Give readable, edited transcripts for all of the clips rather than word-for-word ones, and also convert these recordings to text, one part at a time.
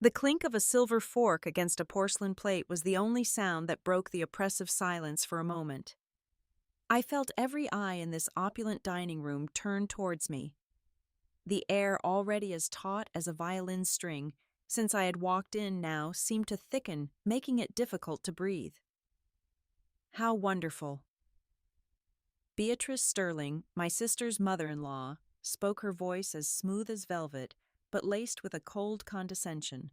The clink of a silver fork against a porcelain plate was the only sound that broke the oppressive silence for a moment. I felt every eye in this opulent dining room turn towards me, the air already as taut as a violin string, since I had walked in now, seemed to thicken, making it difficult to breathe. How wonderful. Beatrice Sterling, my sister's mother-in-law, spoke, her voice as smooth as velvet, but laced with a cold condescension.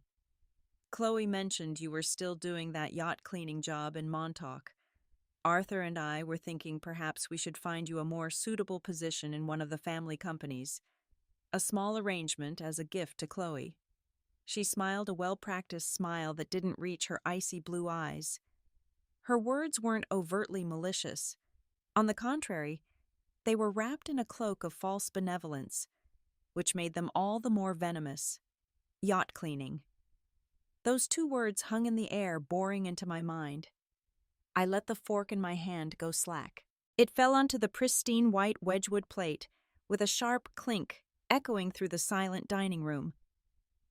Chloe mentioned you were still doing that yacht cleaning job in Montauk. Arthur and I were thinking perhaps we should find you a more suitable position in one of the family companies. A small arrangement as a gift to Chloe. She smiled a well-practiced smile that didn't reach her icy blue eyes. Her words weren't overtly malicious. On the contrary, they were wrapped in a cloak of false benevolence, which made them all the more venomous. Yacht cleaning. Those two words hung in the air, boring into my mind. I let the fork in my hand go slack. It fell onto the pristine white Wedgwood plate, with a sharp clink echoing through the silent dining room.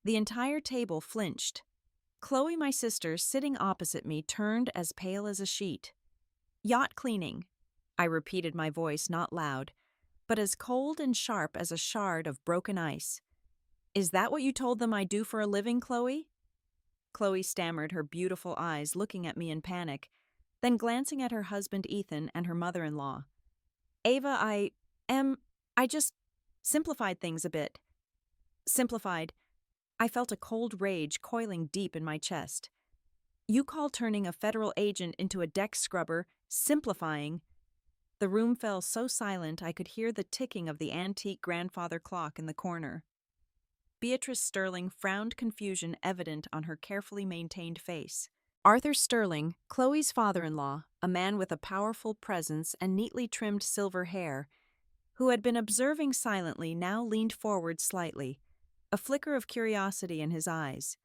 The entire table flinched. Chloe, my sister, sitting opposite me, turned as pale as a sheet. Yacht cleaning, I repeated, my voice not loud, but as cold and sharp as a shard of broken ice. Is that what you told them I do for a living, Chloe? Chloe stammered, her beautiful eyes looking at me in panic, then glancing at her husband Ethan and her mother-in-law. Ava, I just simplified things a bit. Simplified. I felt a cold rage coiling deep in my chest. You call turning a federal agent into a deck scrubber simplifying? The room fell so silent I could hear the ticking of the antique grandfather clock in the corner. Beatrice Sterling frowned, confusion evident on her carefully maintained face. Arthur Sterling, Chloe's father-in-law, a man with a powerful presence and neatly trimmed silver hair, who had been observing silently, now leaned forward slightly, a flicker of curiosity in his eyes.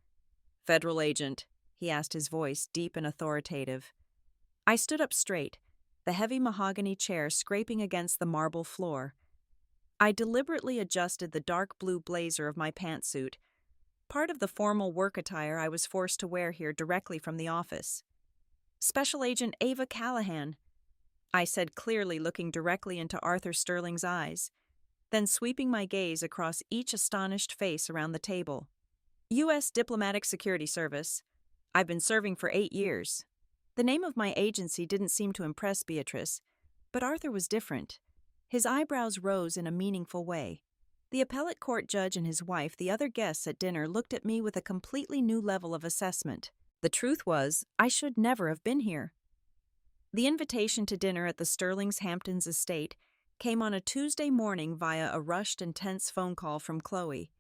"Federal agent," he asked, his voice deep and authoritative. I stood up straight, the heavy mahogany chair scraping against the marble floor. I deliberately adjusted the dark blue blazer of my pantsuit, part of the formal work attire I was forced to wear here directly from the office. "Special Agent Ava Callahan," I said clearly, looking directly into Arthur Sterling's eyes, then sweeping my gaze across each astonished face around the table. "U.S. Diplomatic Security Service. I've been serving for 8 years. The name of my agency didn't seem to impress Beatrice, but Arthur was different. His eyebrows rose in a meaningful way. The appellate court judge and his wife, the other guests at dinner, looked at me with a completely new level of assessment. The truth was, I should never have been here. The invitation to dinner at the Sterling's Hamptons estate came on a Tuesday morning via a rushed and tense phone call from Chloe.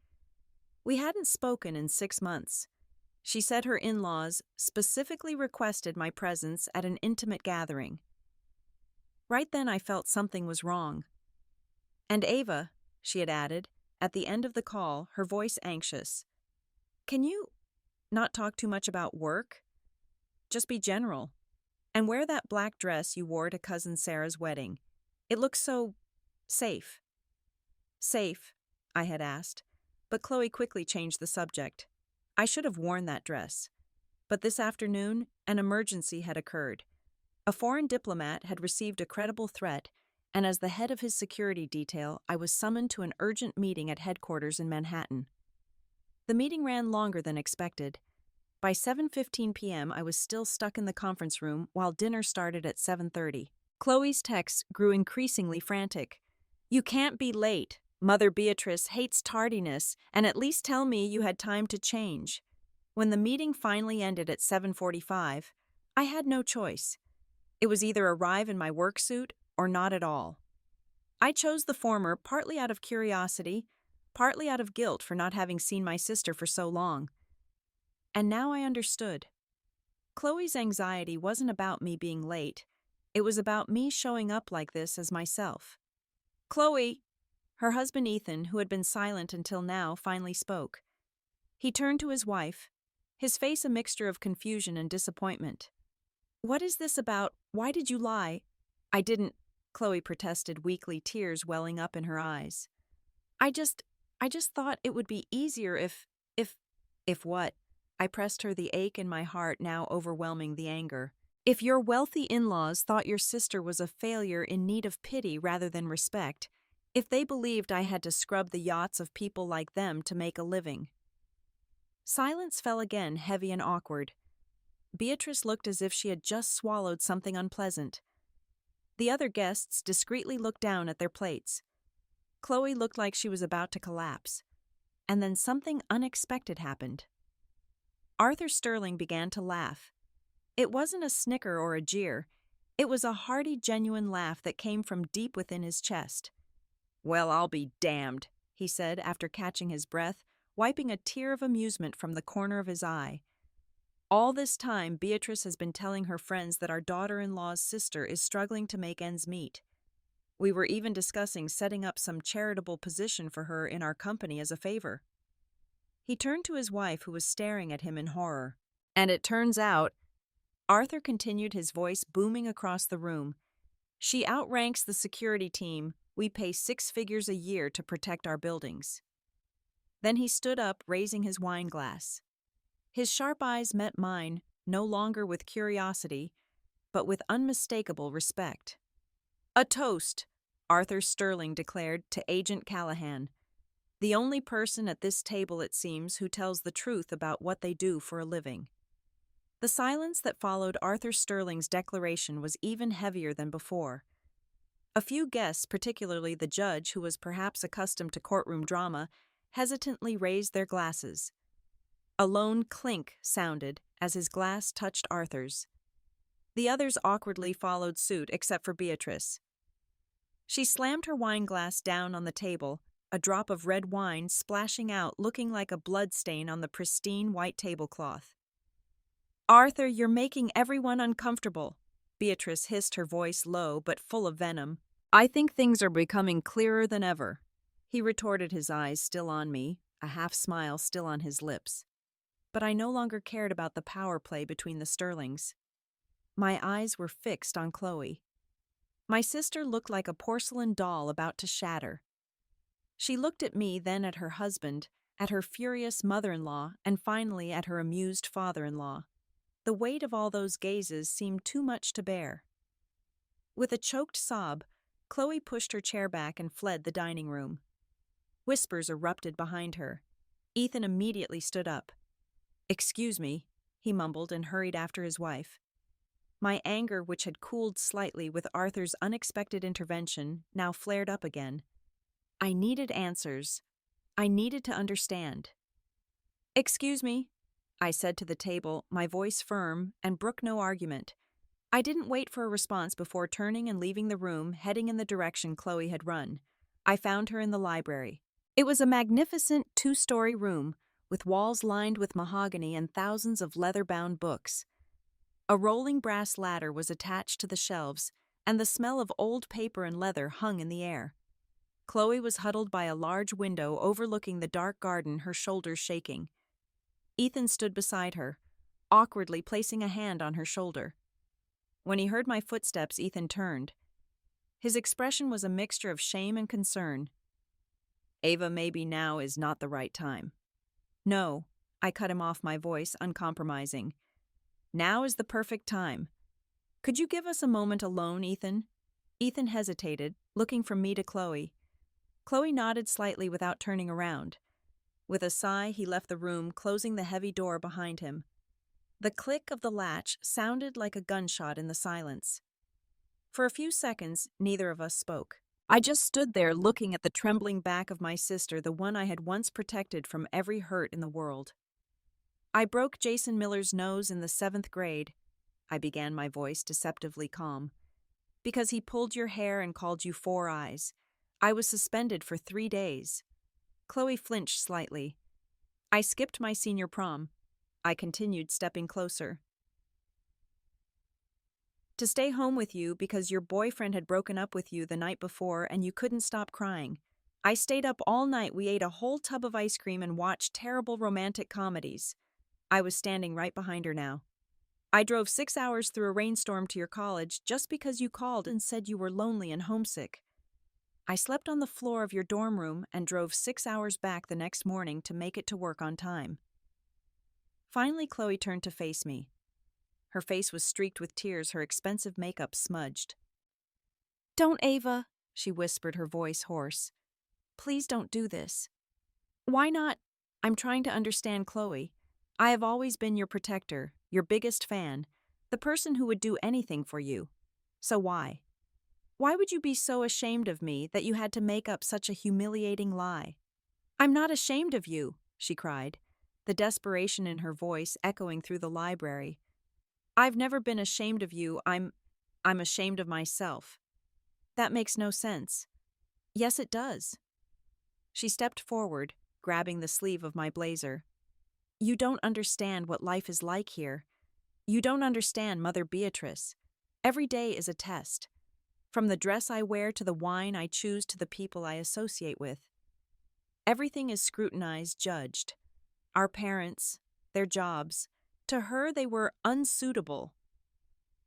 We hadn't spoken in 6 months. She said her in-laws specifically requested my presence at an intimate gathering. Right then I felt something was wrong. "And Ava," she had added, at the end of the call, her voice anxious, "can you not talk too much about work? Just be general. And wear that black dress you wore to Cousin Sarah's wedding. It looks so safe." "Safe?" I had asked, but Chloe quickly changed the subject. I should have worn that dress. But this afternoon, an emergency had occurred. A foreign diplomat had received a credible threat, and as the head of his security detail, I was summoned to an urgent meeting at headquarters in Manhattan. The meeting ran longer than expected. By 7:15 p.m., I was still stuck in the conference room while dinner started at 7:30. Chloe's texts grew increasingly frantic. "You can't be late. Mother Beatrice hates tardiness, and at least tell me you had time to change." When the meeting finally ended at 7:45, I had no choice. It was either arrive in my work suit or not at all. I chose the former partly out of curiosity, partly out of guilt for not having seen my sister for so long. And now I understood. Chloe's anxiety wasn't about me being late. It was about me showing up like this as myself. "Chloe!" Her husband Ethan, who had been silent until now, finally spoke. He turned to his wife, his face a mixture of confusion and disappointment. "What is this about? Why did you lie?" "I didn't," Chloe protested weakly, tears welling up in her eyes. I just thought it would be easier if what?" I pressed her, the ache in my heart now overwhelming the anger. If your wealthy in-laws thought your sister was a failure in need of pity rather than respect, if they believed I had to scrub the yachts of people like them to make a living. Silence fell again, heavy and awkward. Beatrice looked as if she had just swallowed something unpleasant. The other guests discreetly looked down at their plates. Chloe looked like she was about to collapse. And then something unexpected happened. Arthur Sterling began to laugh. It wasn't a snicker or a jeer. It was a hearty, genuine laugh that came from deep within his chest. "Well, I'll be damned," he said after catching his breath, wiping a tear of amusement from the corner of his eye. All this time, Beatrice has been telling her friends that our daughter-in-law's sister is struggling to make ends meet. We were even discussing setting up some charitable position for her in our company as a favor. He turned to his wife, who was staring at him in horror. "And it turns out," Arthur continued, his voice booming across the room, "she outranks the security team. We pay 6 figures a year to protect our buildings." Then he stood up, raising his wine glass. His sharp eyes met mine, no longer with curiosity, but with unmistakable respect. "A toast," Arthur Sterling declared to Agent Callahan, the only person at this table, it seems, who tells the truth about what they do for a living. The silence that followed Arthur Sterling's declaration was even heavier than before. A few guests, particularly the judge, who was perhaps accustomed to courtroom drama, hesitantly raised their glasses. A lone clink sounded as his glass touched Arthur's. The others awkwardly followed suit, except for Beatrice. She slammed her wine glass down on the table, a drop of red wine splashing out, looking like a blood stain on the pristine white tablecloth. "Arthur, you're making everyone uncomfortable," Beatrice hissed, her voice low but full of venom. "I think things are becoming clearer than ever," he retorted, his eyes still on me, a half smile still on his lips. But I no longer cared about the power play between the Sterlings. My eyes were fixed on Chloe. My sister looked like a porcelain doll about to shatter. She looked at me, then at her husband, at her furious mother-in-law, and finally at her amused father-in-law. The weight of all those gazes seemed too much to bear. With a choked sob, Chloe pushed her chair back and fled the dining room. Whispers erupted behind her. Ethan immediately stood up. "Excuse me," he mumbled and hurried after his wife. My anger, which had cooled slightly with Arthur's unexpected intervention, now flared up again. I needed answers. I needed to understand. "Excuse me," I said to the table, my voice firm, and brooked no argument. I didn't wait for a response before turning and leaving the room, heading in the direction Chloe had run. I found her in the library. It was a magnificent 2-story room, with walls lined with mahogany and thousands of leather-bound books. A rolling brass ladder was attached to the shelves, and the smell of old paper and leather hung in the air. Chloe was huddled by a large window overlooking the dark garden, her shoulders shaking. Ethan stood beside her, awkwardly placing a hand on her shoulder. When he heard my footsteps, Ethan turned. His expression was a mixture of shame and concern. "Ava, maybe now is not the right time." "No," I cut him off, my voice uncompromising. "Now is the perfect time. Could you give us a moment alone, Ethan?" Ethan hesitated, looking from me to Chloe. Chloe nodded slightly without turning around. With a sigh, he left the room, closing the heavy door behind him. The click of the latch sounded like a gunshot in the silence. For a few seconds, neither of us spoke. I just stood there looking at the trembling back of my sister, the one I had once protected from every hurt in the world. "I broke Jason Miller's nose in the 7th grade, I began, my voice deceptively calm, "because he pulled your hair and called you Four Eyes. I was suspended for 3 days. Chloe flinched slightly. "I skipped my senior prom," I continued, stepping closer. "To stay home with you because your boyfriend had broken up with you the night before and you couldn't stop crying. I stayed up all night. We ate a whole tub of ice cream and watched terrible romantic comedies." I was standing right behind her now. "I drove 6 hours through a rainstorm to your college just because you called and said you were lonely and homesick. I slept on the floor of your dorm room and drove 6 hours back the next morning to make it to work on time." Finally, Chloe turned to face me. Her face was streaked with tears, her expensive makeup smudged. "Don't, Ava," she whispered, her voice hoarse. "Please don't do this." "Why not?" "I'm trying to understand, Chloe. I have always been your protector, your biggest fan, the person who would do anything for you. So why? Why would you be so ashamed of me that you had to make up such a humiliating lie?" "I'm not ashamed of you," she cried, the desperation in her voice echoing through the library. "I've never been ashamed of you. I'm ashamed of myself." "That makes no sense." "Yes, it does." She stepped forward, grabbing the sleeve of my blazer. "You don't understand what life is like here. You don't understand Mother Beatrice. Every day is a test. From the dress I wear to the wine I choose to the people I associate with. Everything is scrutinized, judged. Our parents, their jobs. To her, they were unsuitable."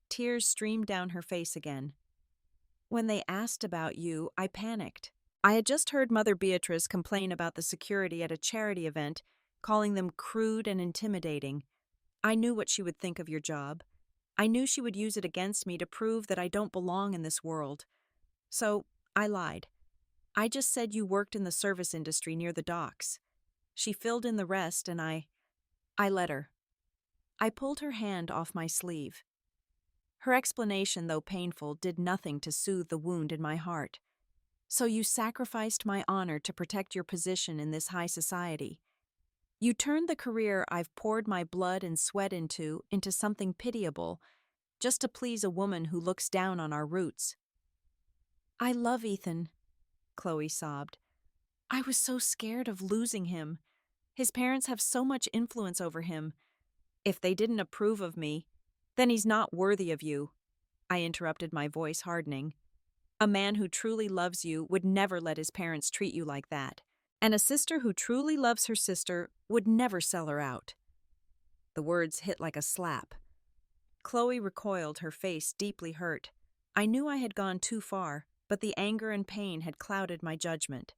Tears streamed down her face again. "When they asked about you, I panicked. I had just heard Mother Beatrice complain about the security at a charity event, calling them crude and intimidating. I knew what she would think of your job. I knew she would use it against me to prove that I don't belong in this world. So, I lied. I just said you worked in the service industry near the docks." She filled in the rest, and I let her. I pulled her hand off my sleeve. Her explanation, though painful, did nothing to soothe the wound in my heart. "So you sacrificed my honor to protect your position in this high society. You turned the career I've poured my blood and sweat into something pitiable, just to please a woman who looks down on our roots." "I love Ethan," Chloe sobbed. "I was so scared of losing him. His parents have so much influence over him. If they didn't approve of me, then he's not worthy of you." I interrupted, my voice hardening. "A man who truly loves you would never let his parents treat you like that. And a sister who truly loves her sister would never sell her out." The words hit like a slap. Chloe recoiled, her face deeply hurt. I knew I had gone too far, but the anger and pain had clouded my judgment.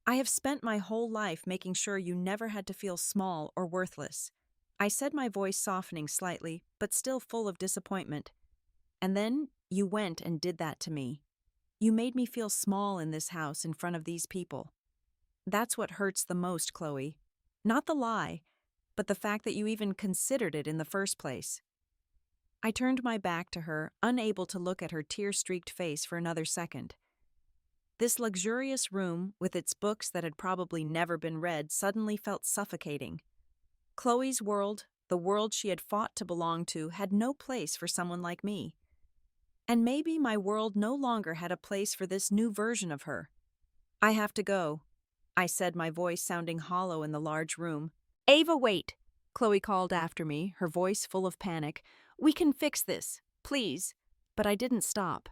"I have spent my whole life making sure you never had to feel small or worthless," I said, my voice softening slightly, but still full of disappointment. "And then you went and did that to me. You made me feel small in this house in front of these people. That's what hurts the most, Chloe. Not the lie, but the fact that you even considered it in the first place." I turned my back to her, unable to look at her tear-streaked face for another second. This luxurious room, with its books that had probably never been read, suddenly felt suffocating. Chloe's world, the world she had fought to belong to, had no place for someone like me. And maybe my world no longer had a place for this new version of her. "I have to go," I said, my voice sounding hollow in the large room. "Ava, wait," Chloe called after me, her voice full of panic. "We can fix this, please." But I didn't stop.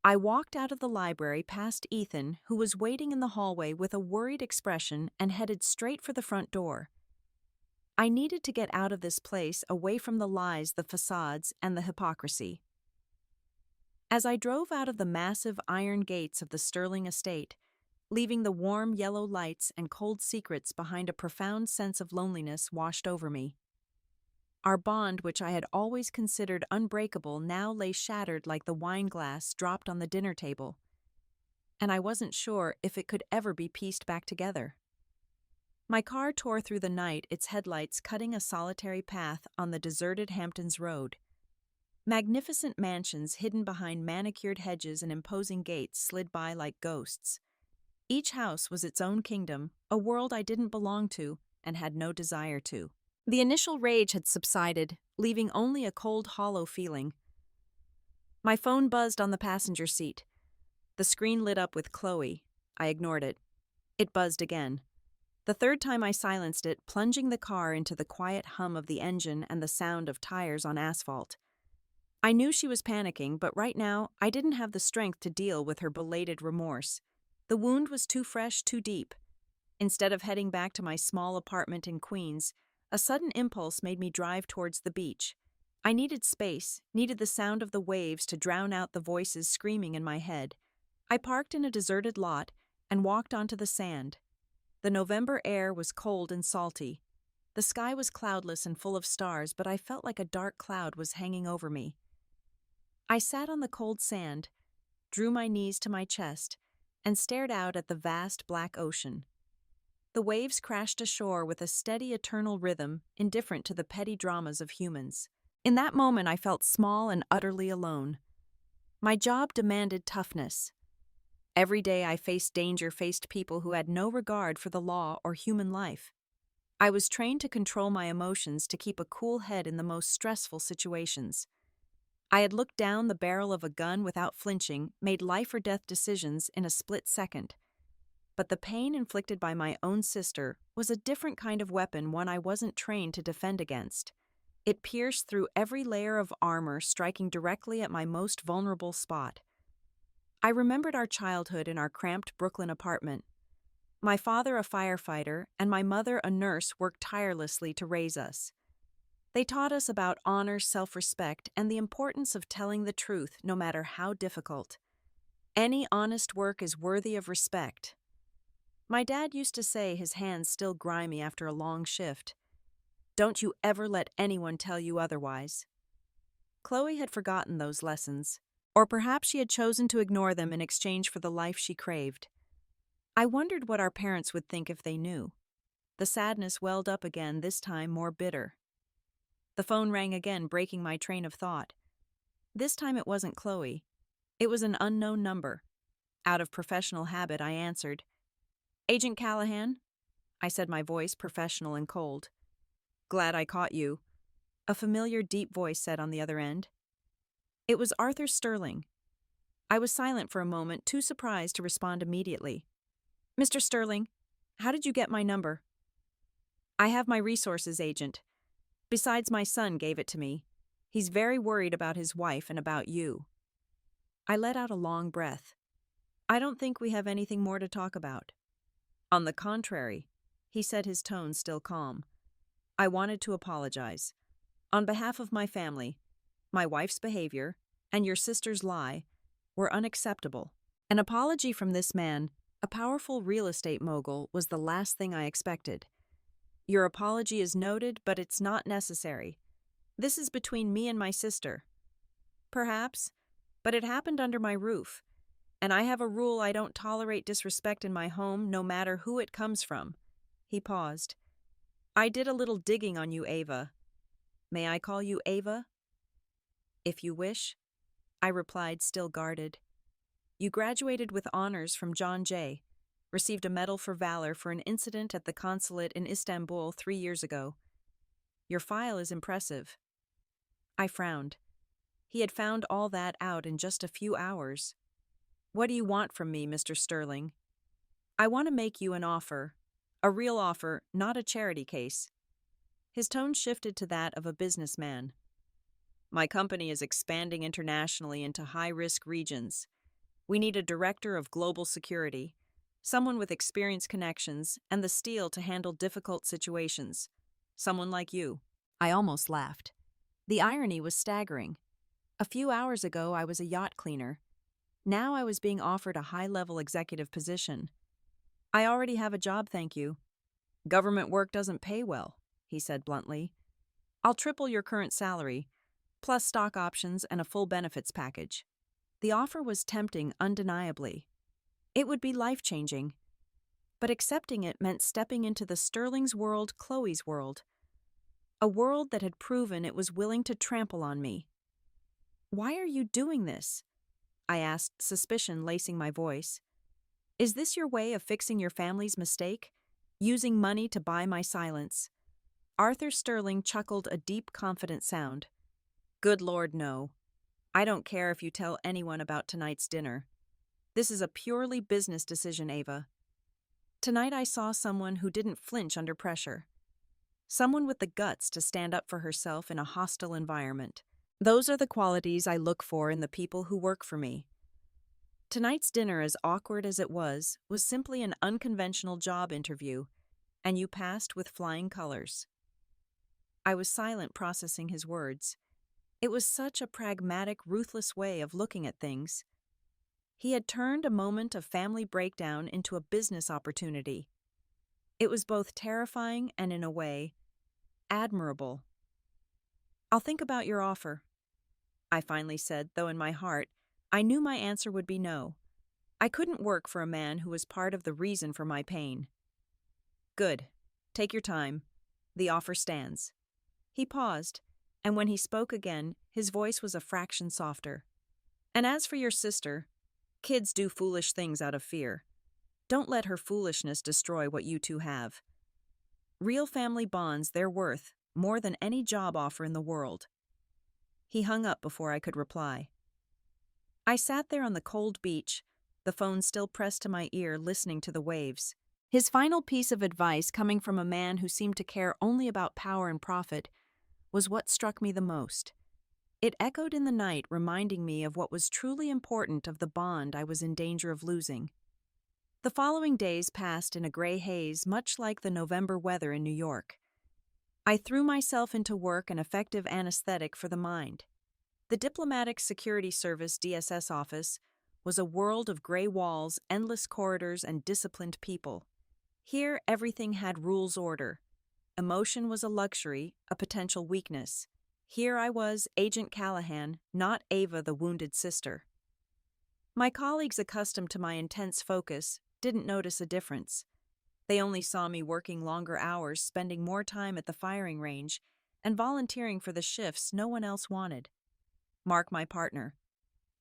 I walked out of the library past Ethan, who was waiting in the hallway with a worried expression, and headed straight for the front door. I needed to get out of this place, away from the lies, the facades, and the hypocrisy. As I drove out of the massive iron gates of the Sterling estate, leaving the warm yellow lights and cold secrets behind, a profound sense of loneliness washed over me. Our bond, which I had always considered unbreakable, now lay shattered like the wine glass dropped on the dinner table. And I wasn't sure if it could ever be pieced back together. My car tore through the night, its headlights cutting a solitary path on the deserted Hamptons Road. Magnificent mansions hidden behind manicured hedges and imposing gates slid by like ghosts. Each house was its own kingdom, a world I didn't belong to and had no desire to. The initial rage had subsided, leaving only a cold, hollow feeling. My phone buzzed on the passenger seat. The screen lit up with Chloe. I ignored it. It buzzed again. The third time I silenced it, plunging the car into the quiet hum of the engine and the sound of tires on asphalt. I knew she was panicking, but right now I didn't have the strength to deal with her belated remorse. The wound was too fresh, too deep. Instead of heading back to my small apartment in Queens, a sudden impulse made me drive towards the beach. I needed space, needed the sound of the waves to drown out the voices screaming in my head. I parked in a deserted lot and walked onto the sand. The November air was cold and salty. The sky was cloudless and full of stars, but I felt like a dark cloud was hanging over me. I sat on the cold sand, drew my knees to my chest, and stared out at the vast black ocean. The waves crashed ashore with a steady eternal rhythm, indifferent to the petty dramas of humans. In that moment I felt small and utterly alone. My job demanded toughness. Every day I faced danger-faced people who had no regard for the law or human life. I was trained to control my emotions to keep a cool head in the most stressful situations. I had looked down the barrel of a gun without flinching, made life-or-death decisions in a split second. But the pain inflicted by my own sister was a different kind of weapon, one I wasn't trained to defend against. It pierced through every layer of armor, striking directly at my most vulnerable spot. I remembered our childhood in our cramped Brooklyn apartment. My father, a firefighter, and my mother, a nurse, worked tirelessly to raise us. They taught us about honor, self-respect, and the importance of telling the truth, no matter how difficult. Any honest work is worthy of respect. My dad used to say, his hands still grimy after a long shift, "Don't you ever let anyone tell you otherwise." Chloe had forgotten those lessons, or perhaps she had chosen to ignore them in exchange for the life she craved. I wondered what our parents would think if they knew. The sadness welled up again, this time more bitter. The phone rang again, breaking my train of thought. This time it wasn't Chloe. It was an unknown number. Out of professional habit, I answered. "Agent Callahan?" I said, my voice professional and cold. "Glad I caught you," a familiar deep voice said on the other end. It was Arthur Sterling. I was silent for a moment, too surprised to respond immediately. "Mr. Sterling, how did you get my number?" "I have my resources, Agent. Besides, my son gave it to me. He's very worried about his wife and about you." I let out a long breath. "I don't think we have anything more to talk about." "On the contrary," he said, his tone still calm. "I wanted to apologize. On behalf of my family, my wife's behavior, and your sister's lie, were unacceptable." An apology from this man, a powerful real estate mogul, was the last thing I expected. "Your apology is noted, but it's not necessary. This is between me and my sister." "Perhaps, but it happened under my roof. And I have a rule: I don't tolerate disrespect in my home, no matter who it comes from." He paused. "I did a little digging on you, Ava. May I call you Ava?" "If you wish," I replied, still guarded. "You graduated with honors from John Jay, received a medal for valor for an incident at the consulate in Istanbul 3 years ago. Your file is impressive." I frowned. He had found all that out in just a few hours. "What do you want from me, Mr. Sterling?" "I want to make you an offer. A real offer, not a charity case." His tone shifted to that of a businessman. "My company is expanding internationally into high-risk regions. We need a director of global security, someone with experienced connections and the steel to handle difficult situations. Someone like you." I almost laughed. The irony was staggering. A few hours ago I was a yacht cleaner. Now I was being offered a high-level executive position. "I already have a job, thank you." "Government work doesn't pay well," he said bluntly. "I'll triple your current salary, plus stock options and a full benefits package." The offer was tempting, undeniably. It would be life-changing. But accepting it meant stepping into the Sterling's world, Chloe's world. A world that had proven it was willing to trample on me. "Why are you doing this?" I asked, suspicion lacing my voice. "Is this your way of fixing your family's mistake? Using money to buy my silence?" Arthur Sterling chuckled, a deep, confident sound. "Good Lord, no. I don't care if you tell anyone about tonight's dinner. This is a purely business decision, Ava." Tonight I saw someone who didn't flinch under pressure. Someone with the guts to stand up for herself in a hostile environment. Those are the qualities I look for in the people who work for me. Tonight's dinner, as awkward as it was simply an unconventional job interview, and you passed with flying colors. I was silent, processing his words. It was such a pragmatic, ruthless way of looking at things. He had turned a moment of family breakdown into a business opportunity. It was both terrifying and, in a way, Admirable. I'll think about your offer, I finally said, though in my heart, I knew my answer would be no. I couldn't work for a man who was part of the reason for my pain. Good. Take your time. The offer stands. He paused, and when he spoke again, his voice was a fraction softer. And as for your sister, kids do foolish things out of fear. Don't let her foolishness destroy what you two have. Real family bonds, they're worth more than any job offer in the world. He hung up before I could reply. I sat there on the cold beach, the phone still pressed to my ear, listening to the waves. His final piece of advice, coming from a man who seemed to care only about power and profit, was what struck me the most. It echoed in the night, reminding me of what was truly important, of the bond I was in danger of losing. The following days passed in a gray haze, much like the November weather in New York. I threw myself into work, an effective anesthetic for the mind. The Diplomatic Security Service DSS office was a world of gray walls, endless corridors, and disciplined people. Here, everything had rules, order. Emotion was a luxury, a potential weakness. Here I was, Agent Callahan, not Ava, the wounded sister. My colleagues, accustomed to my intense focus, didn't notice a difference. They only saw me working longer hours, spending more time at the firing range, and volunteering for the shifts no one else wanted. Mark, my partner,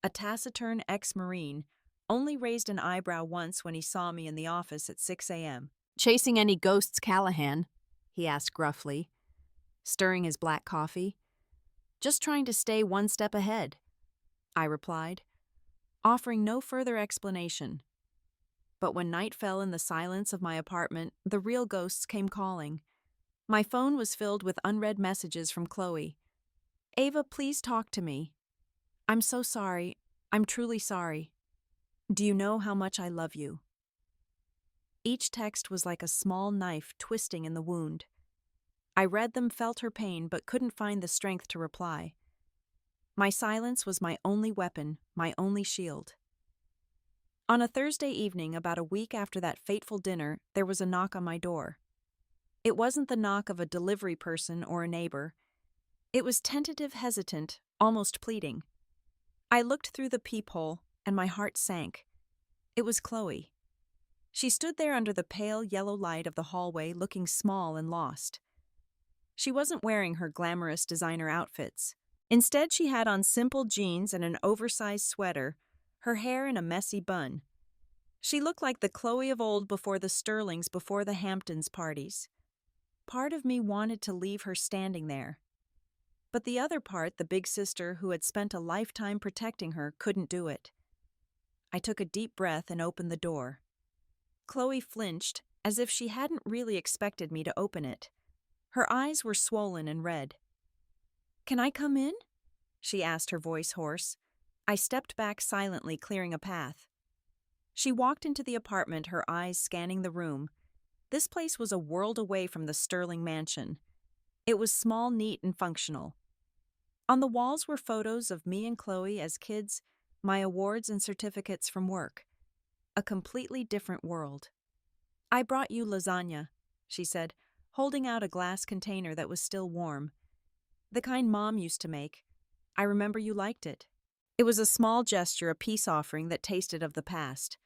a taciturn ex-Marine, only raised an eyebrow once when he saw me in the office at 6 a.m. "Chasing any ghosts, Callahan?" he asked gruffly, stirring his black coffee. "Just trying to stay one step ahead," I replied, offering no further explanation. But when night fell in the silence of my apartment, the real ghosts came calling. My phone was filled with unread messages from Chloe. "Ava, please talk to me. I'm so sorry. I'm truly sorry. Do you know how much I love you?" Each text was like a small knife twisting in the wound. I read them, felt her pain, but couldn't find the strength to reply. My silence was my only weapon, my only shield. On a Thursday evening, about a week after that fateful dinner, there was a knock on my door. It wasn't the knock of a delivery person or a neighbor. It was tentative, hesitant, almost pleading. I looked through the peephole, and my heart sank. It was Chloe. She stood there under the pale yellow light of the hallway, looking small and lost. She wasn't wearing her glamorous designer outfits. Instead, she had on simple jeans and an oversized sweater, her hair in a messy bun. She looked like the Chloe of old, before the Sterlings, before the Hamptons parties. Part of me wanted to leave her standing there. But the other part, the big sister who had spent a lifetime protecting her, couldn't do it. I took a deep breath and opened the door. Chloe flinched, as if she hadn't really expected me to open it. Her eyes were swollen and red. "Can I come in?" she asked, her voice hoarse. I stepped back silently, clearing a path. She walked into the apartment, her eyes scanning the room. This place was a world away from the Sterling mansion. It was small, neat, and functional. On the walls were photos of me and Chloe as kids, my awards and certificates from work. A completely different world. "I brought you lasagna," she said, holding out a glass container that was still warm. "The kind Mom used to make. I remember you liked it." It was a small gesture, a peace offering that tasted of the past.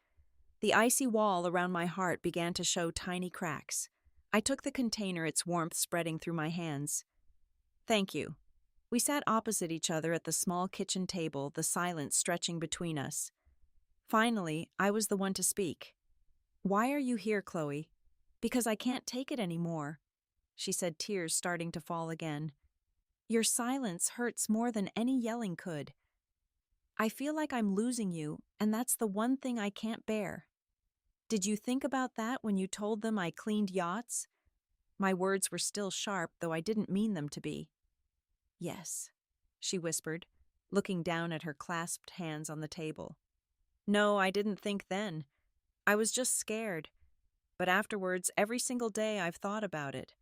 The icy wall around my heart began to show tiny cracks. I took the container, its warmth spreading through my hands. "Thank you." We sat opposite each other at the small kitchen table, the silence stretching between us. Finally, I was the one to speak. "Why are you here, Chloe?" "Because I can't take it anymore," she said, tears starting to fall again. "Your silence hurts more than any yelling could. I feel like I'm losing you, and that's the one thing I can't bear." "Did you think about that when you told them I cleaned yachts?" My words were still sharp, though I didn't mean them to be. "Yes," she whispered, looking down at her clasped hands on the table. "No, I didn't think then. I was just scared. But afterwards, every single day I've thought about it.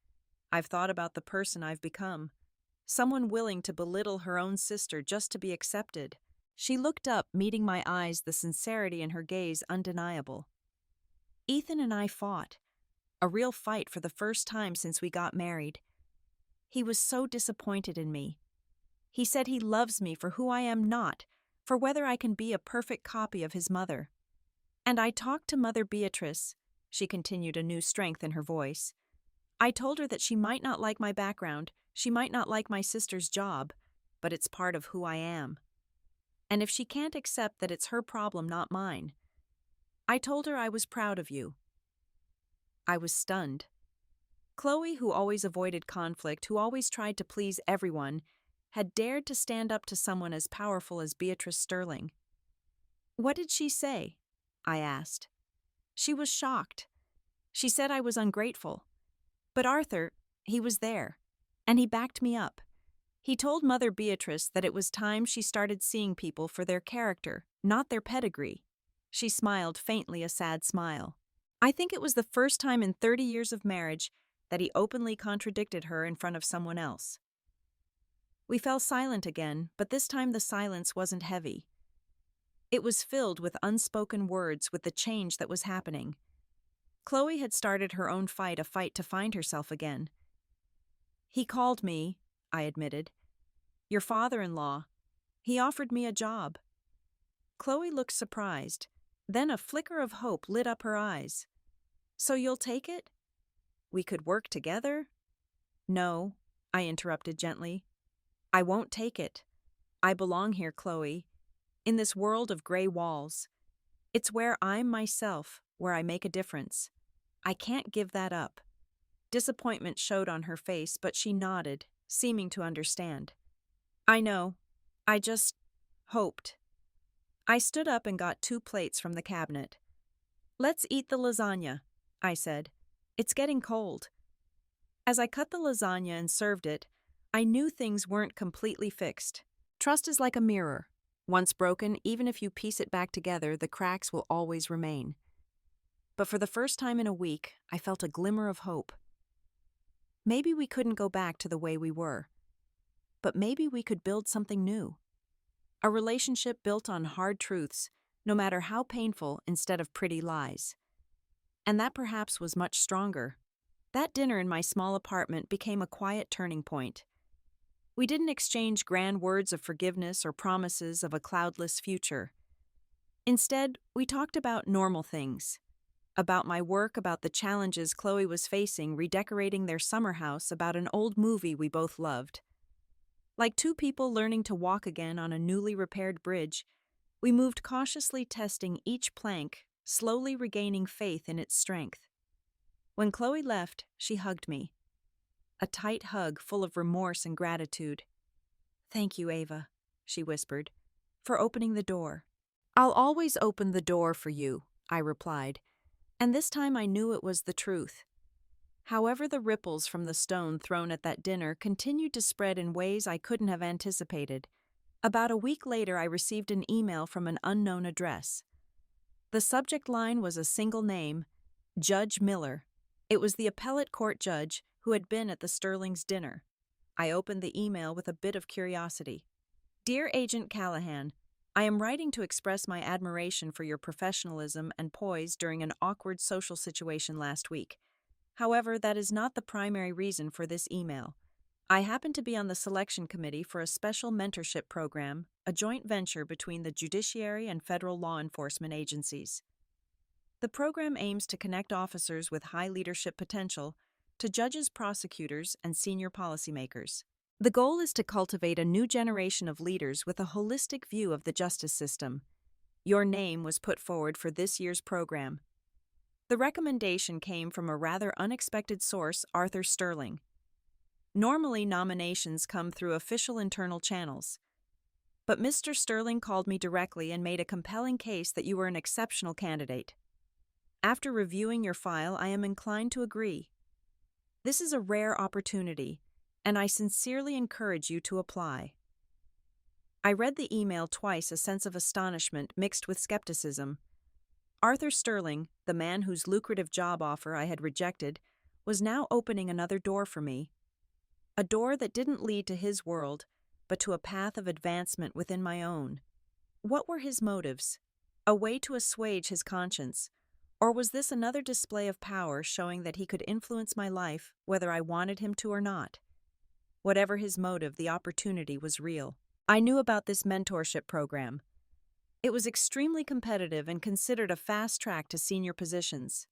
I've thought about the person I've become. Someone willing to belittle her own sister just to be accepted." She looked up, meeting my eyes, the sincerity in her gaze undeniable. "Ethan and I fought. A real fight for the first time since we got married. He was so disappointed in me. He said he loves me for who I am not, for whether I can be a perfect copy of his mother. And I talked to Mother Beatrice, she continued, a new strength in her voice. I told her that she might not like my background, she might not like my sister's job, but it's part of who I am. And if she can't accept that it's her problem, not mine. I told her I was proud of you. I was stunned. Chloe, who always avoided conflict, who always tried to please everyone, had dared to stand up to someone as powerful as Beatrice Sterling. What did she say? I asked. She was shocked. She said I was ungrateful. But Arthur, he was there, and he backed me up. He told Mother Beatrice that it was time she started seeing people for their character, not their pedigree. She smiled faintly, a sad smile. I think it was the first time in 30 years of marriage that he openly contradicted her in front of someone else. We fell silent again, but this time the silence wasn't heavy. It was filled with unspoken words, with the change that was happening. Chloe had started her own fight, a fight to find herself again. He called me, I admitted. Your father-in-law. He offered me a job. Chloe looked surprised. Then a flicker of hope lit up her eyes. So you'll take it? We could work together? No, I interrupted gently. I won't take it. I belong here, Chloe, in this world of gray walls. It's where I'm myself, where I make a difference. I can't give that up. Disappointment showed on her face, but she nodded, seeming to understand. I know. I just hoped. I stood up and got 2 plates from the cabinet. Let's eat the lasagna, I said. It's getting cold. As I cut the lasagna and served it, I knew things weren't completely fixed. Trust is like a mirror. Once broken, even if you piece it back together, the cracks will always remain. But for the first time in a week, I felt a glimmer of hope. Maybe we couldn't go back to the way we were. But maybe we could build something new. A relationship built on hard truths, no matter how painful, instead of pretty lies. And that perhaps was much stronger. That dinner in my small apartment became a quiet turning point. We didn't exchange grand words of forgiveness or promises of a cloudless future. Instead, we talked about normal things. About my work, about the challenges Chloe was facing redecorating their summer house, about an old movie we both loved. Like 2 people learning to walk again on a newly repaired bridge, we moved cautiously, testing each plank, slowly regaining faith in its strength. When Chloe left, she hugged me. A tight hug full of remorse and gratitude. Thank you, Ava, she whispered, for opening the door. I'll always open the door for you, I replied, and this time I knew it was the truth. However, the ripples from the stone thrown at that dinner continued to spread in ways I couldn't have anticipated. About a week later, I received an email from an unknown address. The subject line was a single name, Judge Miller. It was the appellate court judge who had been at the Sterling's dinner. I opened the email with a bit of curiosity. Dear Agent Callahan, I am writing to express my admiration for your professionalism and poise during an awkward social situation last week. However, that is not the primary reason for this email. I happen to be on the selection committee for a special mentorship program, a joint venture between the judiciary and federal law enforcement agencies. The program aims to connect officers with high leadership potential to judges, prosecutors, and senior policymakers. The goal is to cultivate a new generation of leaders with a holistic view of the justice system. Your name was put forward for this year's program. The recommendation came from a rather unexpected source, Arthur Sterling. Normally, nominations come through official internal channels. But Mr. Sterling called me directly and made a compelling case that you were an exceptional candidate. After reviewing your file, I am inclined to agree. This is a rare opportunity, and I sincerely encourage you to apply. I read the email twice, a sense of astonishment mixed with skepticism. Arthur Sterling, the man whose lucrative job offer I had rejected, was now opening another door for me. A door that didn't lead to his world, but to a path of advancement within my own. What were his motives? A way to assuage his conscience? Or was this another display of power showing that he could influence my life whether I wanted him to or not? Whatever his motive, the opportunity was real. I knew about this mentorship program. It was extremely competitive and considered a fast track to senior positions.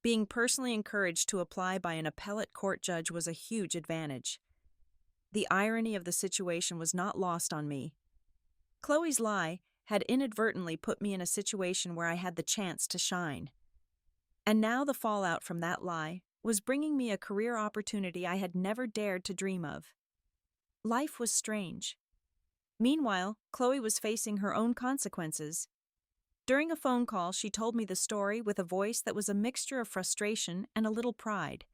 Being personally encouraged to apply by an appellate court judge was a huge advantage. The irony of the situation was not lost on me. Chloe's lie had inadvertently put me in a situation where I had the chance to shine. And now the fallout from that lie was bringing me a career opportunity I had never dared to dream of. Life was strange. Meanwhile, Chloe was facing her own consequences. During a phone call, she told me the story with a voice that was a mixture of frustration and a little pride.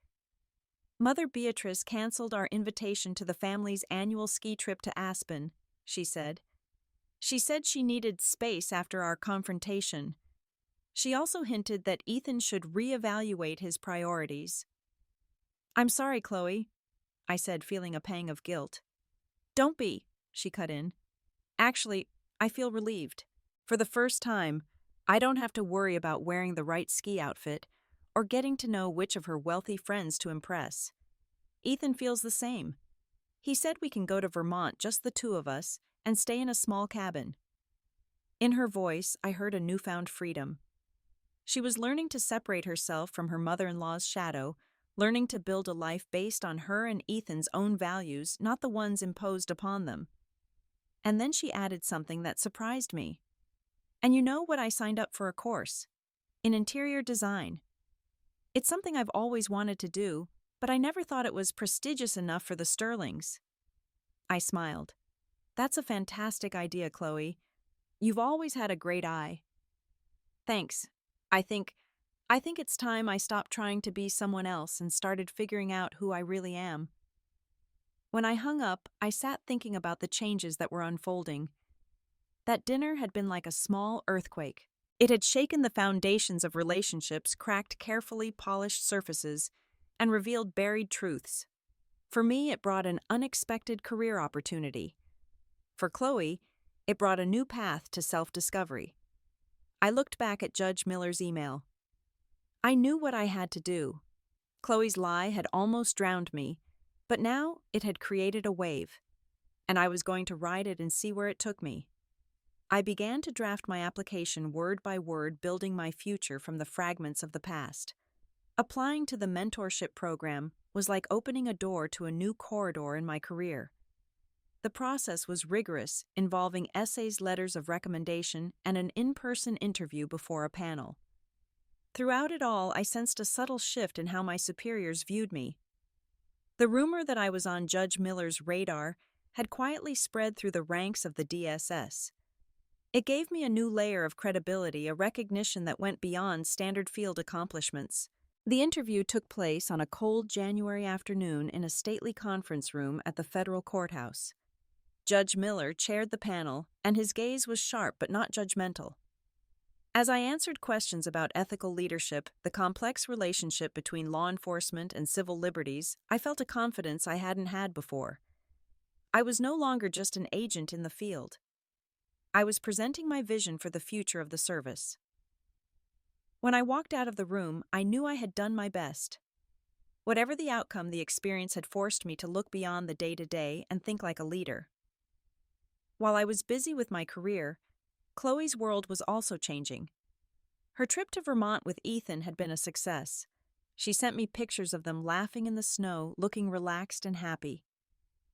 Mother Beatrice canceled our invitation to the family's annual ski trip to Aspen, she said. She said she needed space after our confrontation. She also hinted that Ethan should reevaluate his priorities. I'm sorry, Chloe, I said, feeling a pang of guilt. Don't be, she cut in. Actually, I feel relieved. For the first time, I don't have to worry about wearing the right ski outfit or getting to know which of her wealthy friends to impress. Ethan feels the same. He said we can go to Vermont, just the two of us, and stay in a small cabin. In her voice, I heard a newfound freedom. She was learning to separate herself from her mother-in-law's shadow, learning to build a life based on her and Ethan's own values, not the ones imposed upon them. And then she added something that surprised me. And you know what, I signed up for a course in interior design. It's something I've always wanted to do, but I never thought it was prestigious enough for the Sterlings. I smiled. That's a fantastic idea, Chloe. You've always had a great eye. Thanks. I think it's time I stopped trying to be someone else and started figuring out who I really am. When I hung up, I sat thinking about the changes that were unfolding. That dinner had been like a small earthquake. It had shaken the foundations of relationships, cracked carefully polished surfaces, and revealed buried truths. For me, it brought an unexpected career opportunity. For Chloe, it brought a new path to self-discovery. I looked back at Judge Miller's email. I knew what I had to do. Chloe's lie had almost drowned me, but now it had created a wave, and I was going to ride it and see where it took me. I began to draft my application word by word, building my future from the fragments of the past. Applying to the mentorship program was like opening a door to a new corridor in my career. The process was rigorous, involving essays, letters of recommendation, and an in-person interview before a panel. Throughout it all, I sensed a subtle shift in how my superiors viewed me. The rumor that I was on Judge Miller's radar had quietly spread through the ranks of the DSS. It gave me a new layer of credibility, a recognition that went beyond standard field accomplishments. The interview took place on a cold January afternoon in a stately conference room at the federal courthouse. Judge Miller chaired the panel, and his gaze was sharp but not judgmental. As I answered questions about ethical leadership, the complex relationship between law enforcement and civil liberties, I felt a confidence I hadn't had before. I was no longer just an agent in the field. I was presenting my vision for the future of the service. When I walked out of the room, I knew I had done my best. Whatever the outcome, the experience had forced me to look beyond the day-to-day and think like a leader. While I was busy with my career, Chloe's world was also changing. Her trip to Vermont with Ethan had been a success. She sent me pictures of them laughing in the snow, looking relaxed and happy.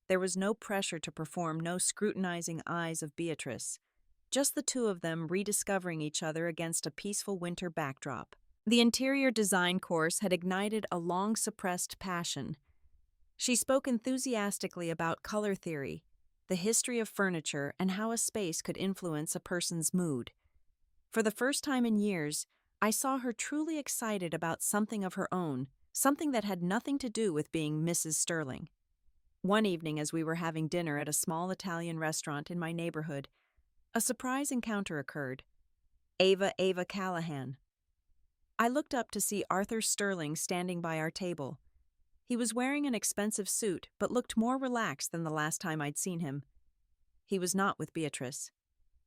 There was no pressure to perform, no scrutinizing eyes of Beatrice. Just the two of them rediscovering each other against a peaceful winter backdrop. The interior design course had ignited a long-suppressed passion. She spoke enthusiastically about color theory, the history of furniture, and how a space could influence a person's mood. For the first time in years, I saw her truly excited about something of her own, something that had nothing to do with being Mrs. Sterling. One evening, as we were having dinner at a small Italian restaurant in my neighborhood, a surprise encounter occurred. Ava Callahan. I looked up to see Arthur Sterling standing by our table. He was wearing an expensive suit, but looked more relaxed than the last time I'd seen him. He was not with Beatrice.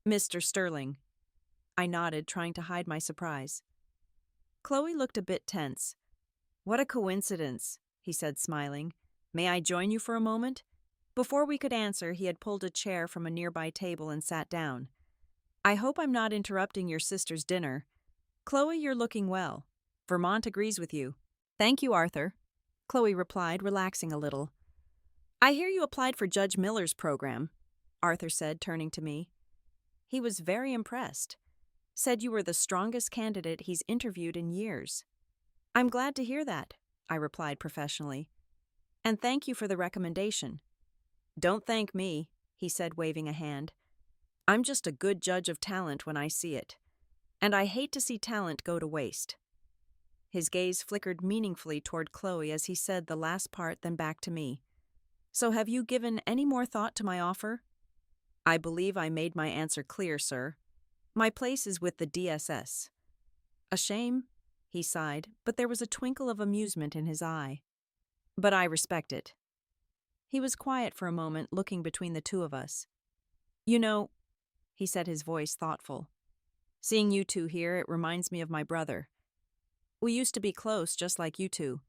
Mr. Sterling. I nodded, trying to hide my surprise. Chloe looked a bit tense. What a coincidence, he said, smiling. May I join you for a moment? Before we could answer, he had pulled a chair from a nearby table and sat down. I hope I'm not interrupting your sister's dinner. Chloe, you're looking well. Vermont agrees with you. Thank you, Arthur. Chloe replied, relaxing a little. I hear you applied for Judge Miller's program, Arthur said, turning to me. He was very impressed. Said you were the strongest candidate he's interviewed in years. I'm glad to hear that, I replied professionally. And thank you for the recommendation. Don't thank me, he said, waving a hand. I'm just a good judge of talent when I see it. And I hate to see talent go to waste. His gaze flickered meaningfully toward Chloe as he said the last part, then back to me. So have you given any more thought to my offer? I believe I made my answer clear, sir. My place is with the DSS. A shame, he sighed, but there was a twinkle of amusement in his eye. But I respect it. He was quiet for a moment, looking between the two of us. You know, he said, his voice thoughtful. Seeing you two here, it reminds me of my brother. We used to be close, just like you two.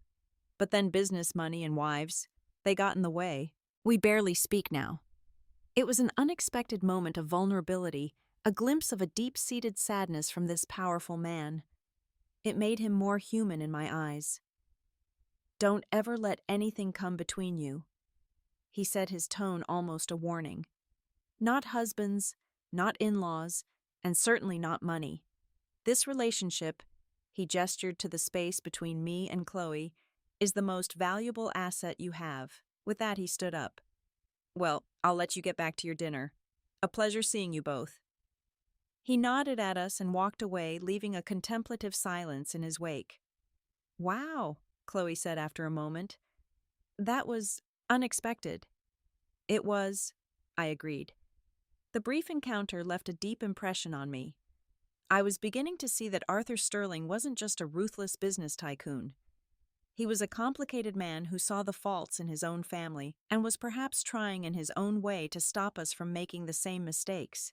But then business, money, and wives, they got in the way. We barely speak now. It was an unexpected moment of vulnerability, a glimpse of a deep-seated sadness from this powerful man. It made him more human in my eyes. Don't ever let anything come between you, he said, his tone almost a warning. Not husbands, not in-laws, and certainly not money. This relationship, he gestured to the space between me and Chloe, is the most valuable asset you have. With that, he stood up. Well, I'll let you get back to your dinner. A pleasure seeing you both. He nodded at us and walked away, leaving a contemplative silence in his wake. Wow, Chloe said after a moment. That was unexpected. It was, I agreed. The brief encounter left a deep impression on me. I was beginning to see that Arthur Sterling wasn't just a ruthless business tycoon. He was a complicated man who saw the faults in his own family and was perhaps trying in his own way to stop us from making the same mistakes.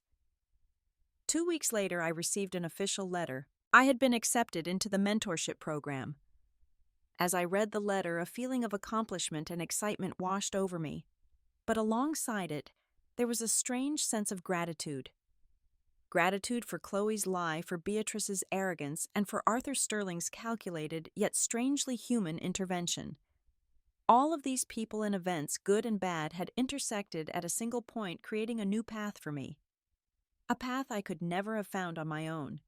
2 weeks later, I received an official letter. I had been accepted into the mentorship program. As I read the letter, a feeling of accomplishment and excitement washed over me. But alongside it, there was a strange sense of gratitude. Gratitude for Chloe's lie, for Beatrice's arrogance, and for Arthur Sterling's calculated yet strangely human intervention. All of these people and events, good and bad, had intersected at a single point, creating a new path for me. A path I could never have found on my own.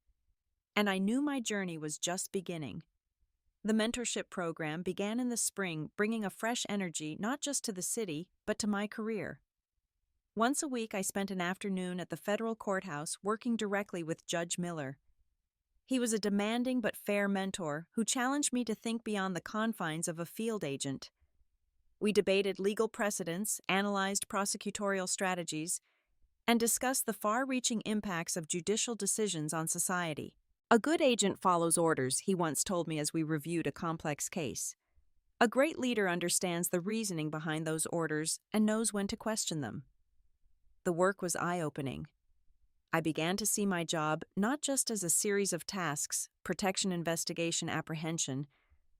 And I knew my journey was just beginning. The mentorship program began in the spring, bringing a fresh energy not just to the city, but to my career. Once a week, I spent an afternoon at the federal courthouse working directly with Judge Miller. He was a demanding but fair mentor who challenged me to think beyond the confines of a field agent. We debated legal precedents, analyzed prosecutorial strategies, and discussed the far-reaching impacts of judicial decisions on society. A good agent follows orders, he once told me as we reviewed a complex case. A great leader understands the reasoning behind those orders and knows when to question them. The work was eye-opening. I began to see my job not just as a series of tasks, protection, investigation, apprehension,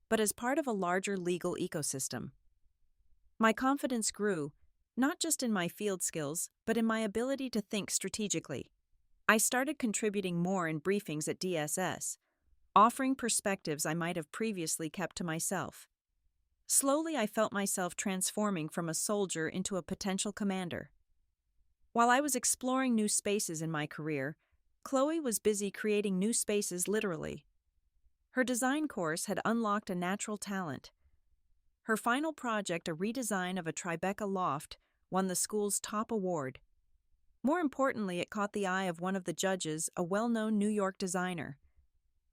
but as part of a larger legal ecosystem. My confidence grew, not just in my field skills, but in my ability to think strategically. I started contributing more in briefings at DSS, offering perspectives I might have previously kept to myself. Slowly, I felt myself transforming from a soldier into a potential commander. While I was exploring new spaces in my career, Chloe was busy creating new spaces literally. Her design course had unlocked a natural talent. Her final project, a redesign of a Tribeca loft, won the school's top award. More importantly, it caught the eye of one of the judges, a well-known New York designer.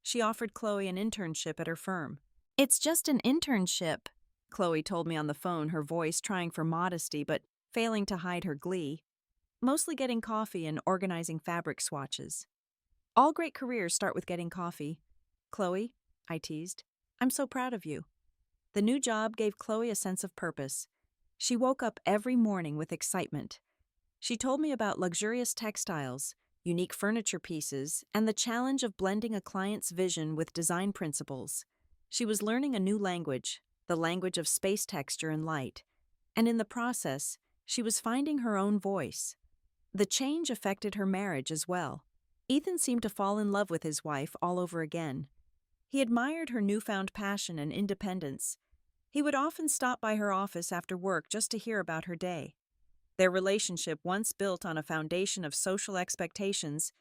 She offered Chloe an internship at her firm. It's just an internship, Chloe told me on the phone, her voice trying for modesty but failing to hide her glee. Mostly getting coffee and organizing fabric swatches. All great careers start with getting coffee. Chloe, I teased, I'm so proud of you. The new job gave Chloe a sense of purpose. She woke up every morning with excitement. She told me about luxurious textiles, unique furniture pieces, and the challenge of blending a client's vision with design principles. She was learning a new language, the language of space texture and light, and in the process, she was finding her own voice. The change affected her marriage as well. Ethan seemed to fall in love with his wife all over again. He admired her newfound passion and independence. He would often stop by her office after work just to hear about her day. Their relationship, once built on a foundation of social expectations,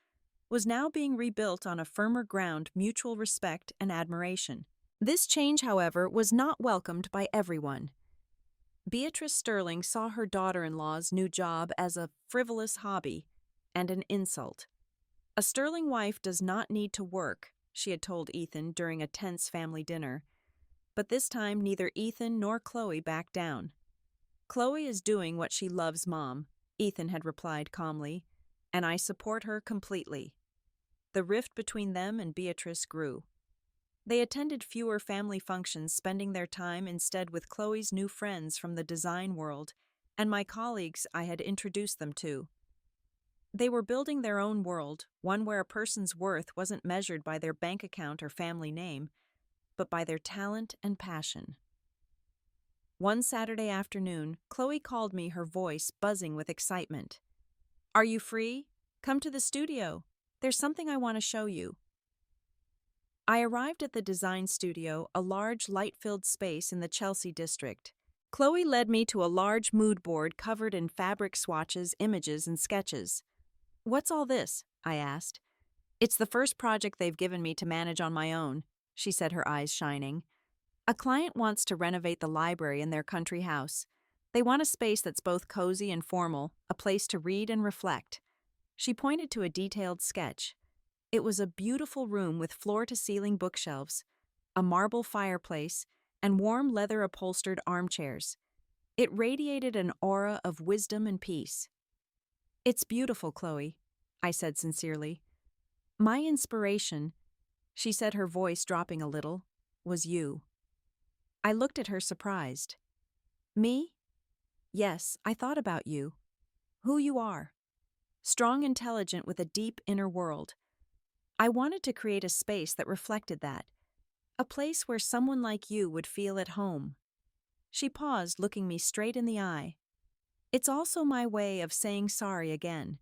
was now being rebuilt on a firmer ground, mutual respect and admiration. This change, however, was not welcomed by everyone. Beatrice Sterling saw her daughter-in-law's new job as a frivolous hobby and an insult. A Sterling wife does not need to work, she had told Ethan during a tense family dinner. But this time neither Ethan nor Chloe backed down. "Chloe is doing what she loves, Mom," Ethan had replied calmly, "and I support her completely." The rift between them and Beatrice grew. They attended fewer family functions, spending their time instead with Chloe's new friends from the design world and my colleagues I had introduced them to. They were building their own world, one where a person's worth wasn't measured by their bank account or family name, but by their talent and passion. One Saturday afternoon, Chloe called me, her voice buzzing with excitement. "Are you free? Come to the studio. There's something I want to show you." I arrived at the design studio, a large, light-filled space in the Chelsea district. Chloe led me to a large mood board covered in fabric swatches, images, and sketches. "What's all this?" I asked. "It's the first project they've given me to manage on my own," she said, her eyes shining. "A client wants to renovate the library in their country house. They want a space that's both cozy and formal, a place to read and reflect." She pointed to a detailed sketch. It was a beautiful room with floor-to-ceiling bookshelves, a marble fireplace, and warm leather-upholstered armchairs. It radiated an aura of wisdom and peace. "It's beautiful, Chloe," I said sincerely. "My inspiration," she said, her voice dropping a little, "was you." I looked at her surprised. "Me?" "Yes, I thought about you. Who you are. Strong, intelligent, with a deep inner world. I wanted to create a space that reflected that. A place where someone like you would feel at home." She paused, looking me straight in the eye. "It's also my way of saying sorry again.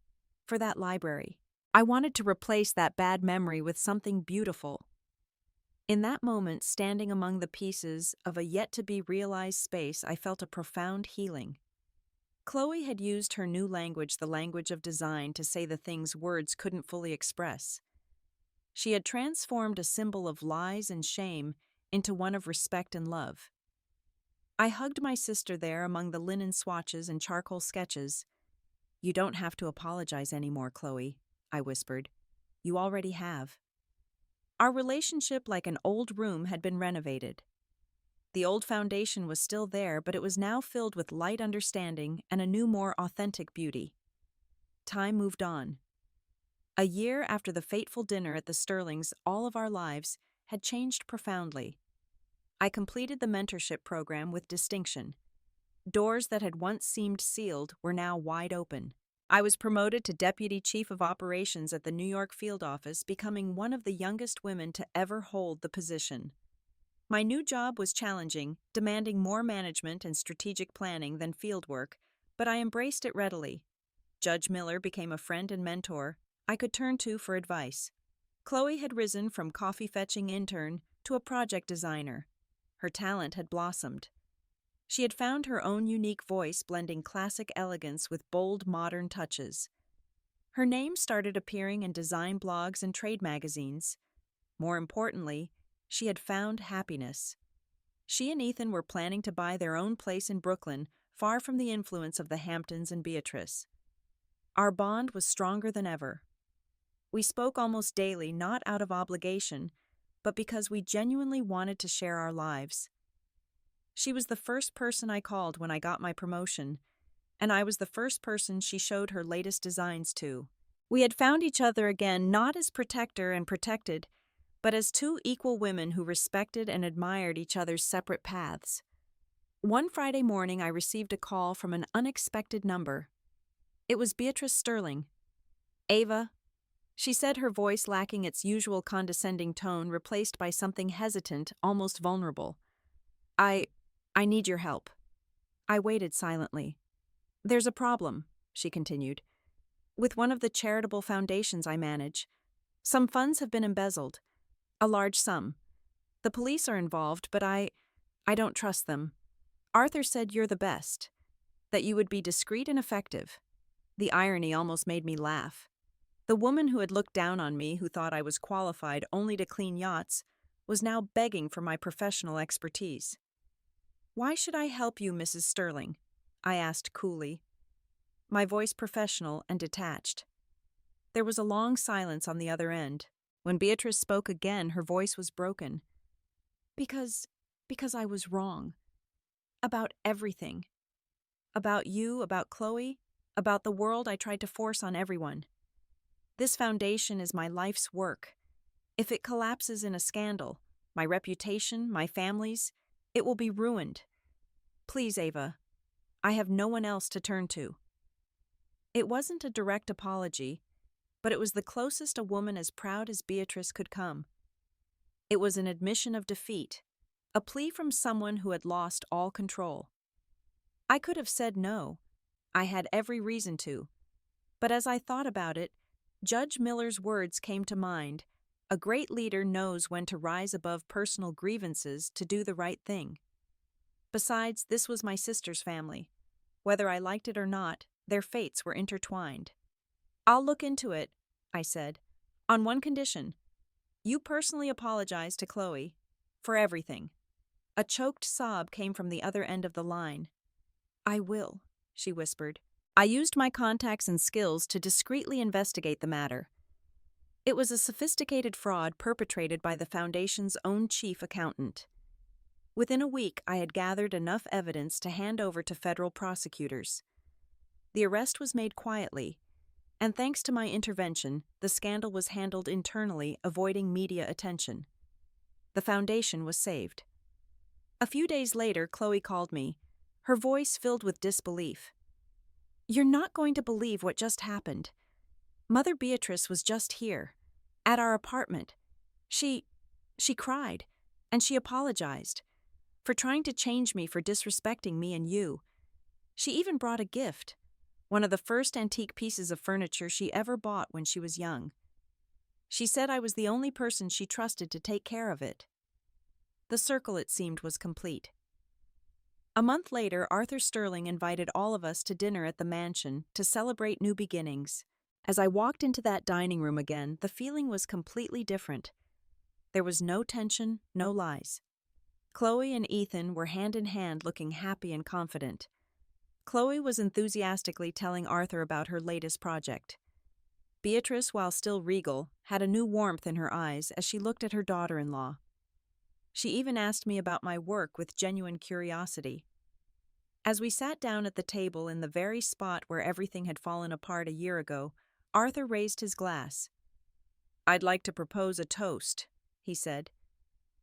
For that library. I wanted to replace that bad memory with something beautiful." In that moment, standing among the pieces of a yet-to-be-realized space, I felt a profound healing. Chloe had used her new language, the language of design, to say the things words couldn't fully express. She had transformed a symbol of lies and shame into one of respect and love. I hugged my sister there among the linen swatches and charcoal sketches. "You don't have to apologize anymore, Chloe," I whispered. "You already have." Our relationship, like an old room, had been renovated. The old foundation was still there, but it was now filled with light understanding and a new, more authentic beauty. Time moved on. A year after the fateful dinner at the Sterlings, all of our lives had changed profoundly. I completed the mentorship program with distinction. Doors that had once seemed sealed were now wide open. I was promoted to Deputy Chief of Operations at the New York field office, becoming one of the youngest women to ever hold the position. My new job was challenging, demanding more management and strategic planning than field work, but I embraced it readily. Judge Miller became a friend and mentor I could turn to for advice. Chloe had risen from coffee-fetching intern to a project designer. Her talent had blossomed. She had found her own unique voice, blending classic elegance with bold modern touches. Her name started appearing in design blogs and trade magazines. More importantly, she had found happiness. She and Ethan were planning to buy their own place in Brooklyn, far from the influence of the Hamptons and Beatrice. Our bond was stronger than ever. We spoke almost daily, not out of obligation, but because we genuinely wanted to share our lives. She was the first person I called when I got my promotion, and I was the first person she showed her latest designs to. We had found each other again, not as protector and protected, but as two equal women who respected and admired each other's separate paths. One Friday morning, I received a call from an unexpected number. It was Beatrice Sterling. "Ava," she said, her voice lacking its usual condescending tone, replaced by something hesitant, almost vulnerable. I need your help. I waited silently. There's a problem, she continued, with one of the charitable foundations I manage. Some funds have been embezzled. A large sum. The police are involved, but I don't trust them. Arthur said you're the best, that you would be discreet and effective. The irony almost made me laugh. The woman who had looked down on me, who thought I was qualified only to clean yachts, was now begging for my professional expertise. Why should I help you, Mrs. Sterling? I asked coolly, my voice professional and detached. There was a long silence on the other end. When Beatrice spoke again, her voice was broken. Because I was wrong. About everything. About you, about Chloe, about the world I tried to force on everyone. This foundation is my life's work. If it collapses in a scandal, my reputation, my family's, it will be ruined. Please, Ava, I have no one else to turn to. It wasn't a direct apology, but it was the closest a woman as proud as Beatrice could come. It was an admission of defeat, a plea from someone who had lost all control. I could have said no. I had every reason to. But as I thought about it, Judge Miller's words came to mind. A great leader knows when to rise above personal grievances to do the right thing. Besides, this was my sister's family. Whether I liked it or not, their fates were intertwined. I'll look into it, I said, on one condition. You personally apologize to Chloe for everything. A choked sob came from the other end of the line. I will, she whispered. I used my contacts and skills to discreetly investigate the matter. It was a sophisticated fraud perpetrated by the Foundation's own chief accountant. Within a week, I had gathered enough evidence to hand over to federal prosecutors. The arrest was made quietly, and thanks to my intervention, the scandal was handled internally, avoiding media attention. The Foundation was saved. A few days later, Chloe called me, her voice filled with disbelief. You're not going to believe what just happened. Mother Beatrice was just here, at our apartment. She cried, and she apologized for trying to change me, for disrespecting me and you. She even brought a gift, one of the first antique pieces of furniture she ever bought when she was young. She said I was the only person she trusted to take care of it. The circle, it seemed, was complete. A month later, Arthur Sterling invited all of us to dinner at the mansion to celebrate new beginnings. As I walked into that dining room again, the feeling was completely different. There was no tension, no lies. Chloe and Ethan were hand in hand, looking happy and confident. Chloe was enthusiastically telling Arthur about her latest project. Beatrice, while still regal, had a new warmth in her eyes as she looked at her daughter-in-law. She even asked me about my work with genuine curiosity. As we sat down at the table in the very spot where everything had fallen apart a year ago, Arthur raised his glass. I'd like to propose a toast, he said,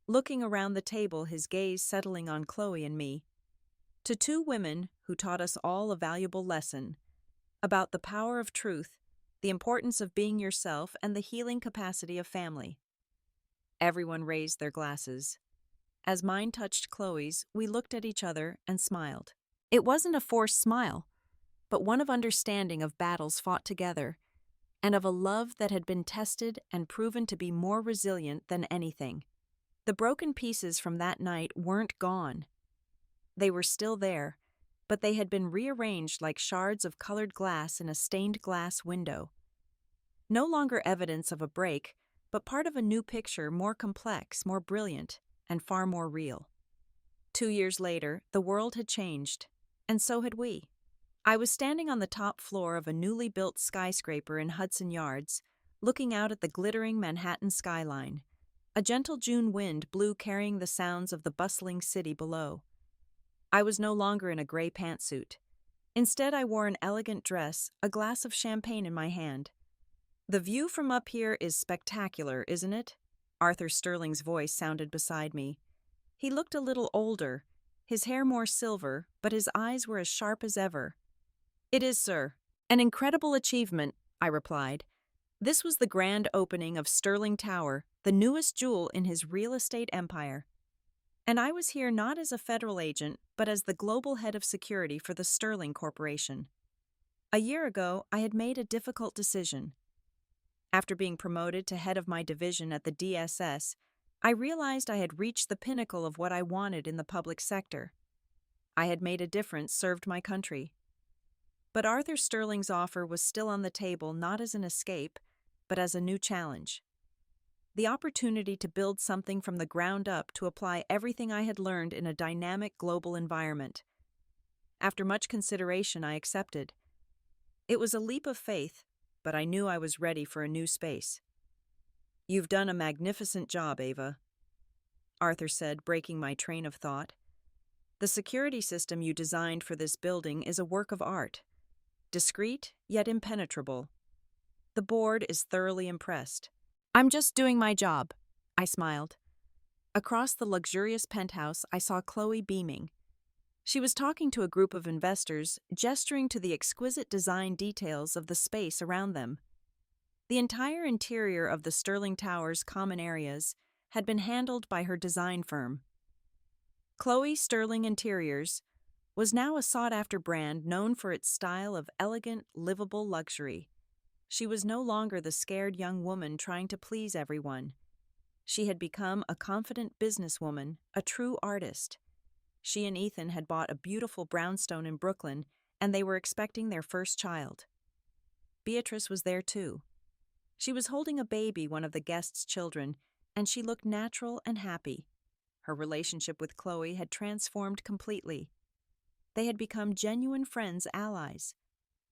looking around the table, his gaze settling on Chloe and me. To two women who taught us all a valuable lesson about the power of truth, the importance of being yourself, and the healing capacity of family. Everyone raised their glasses. As mine touched Chloe's, we looked at each other and smiled. It wasn't a forced smile, but one of understanding of battles fought together, and of a love that had been tested and proven to be more resilient than anything. The broken pieces from that night weren't gone. They were still there, but they had been rearranged like shards of colored glass in a stained glass window. No longer evidence of a break, but part of a new picture, more complex, more brilliant, and far more real. 2 years later, the world had changed, and so had we. I was standing on the top floor of a newly built skyscraper in Hudson Yards, looking out at the glittering Manhattan skyline. A gentle June wind blew, carrying the sounds of the bustling city below. I was no longer in a gray pantsuit. Instead, I wore an elegant dress, a glass of champagne in my hand. The view from up here is spectacular, isn't it? Arthur Sterling's voice sounded beside me. He looked a little older, his hair more silver, but his eyes were as sharp as ever. It is, sir. An incredible achievement, I replied. This was the grand opening of Sterling Tower, the newest jewel in his real estate empire. And I was here not as a federal agent, but as the global head of security for the Sterling Corporation. A year ago, I had made a difficult decision. After being promoted to head of my division at the DSS, I realized I had reached the pinnacle of what I wanted in the public sector. I had made a difference, served my country. But Arthur Sterling's offer was still on the table, not as an escape, but as a new challenge. The opportunity to build something from the ground up to apply everything I had learned in a dynamic global environment. After much consideration, I accepted. It was a leap of faith, but I knew I was ready for a new space. "You've done a magnificent job, Ava," Arthur said, breaking my train of thought. "The security system you designed for this building is a work of art. Discreet, yet impenetrable. The board is thoroughly impressed." "I'm just doing my job," I smiled. Across the luxurious penthouse, I saw Chloe beaming. She was talking to a group of investors, gesturing to the exquisite design details of the space around them. The entire interior of the Sterling Tower's common areas had been handled by her design firm. Chloe Sterling Interiors was now a sought-after brand known for its style of elegant, livable luxury. She was no longer the scared young woman trying to please everyone. She had become a confident businesswoman, a true artist. She and Ethan had bought a beautiful brownstone in Brooklyn, and they were expecting their first child. Beatrice was there too. She was holding a baby, one of the guests' children, and she looked natural and happy. Her relationship with Chloe had transformed completely. They had become genuine friends, allies.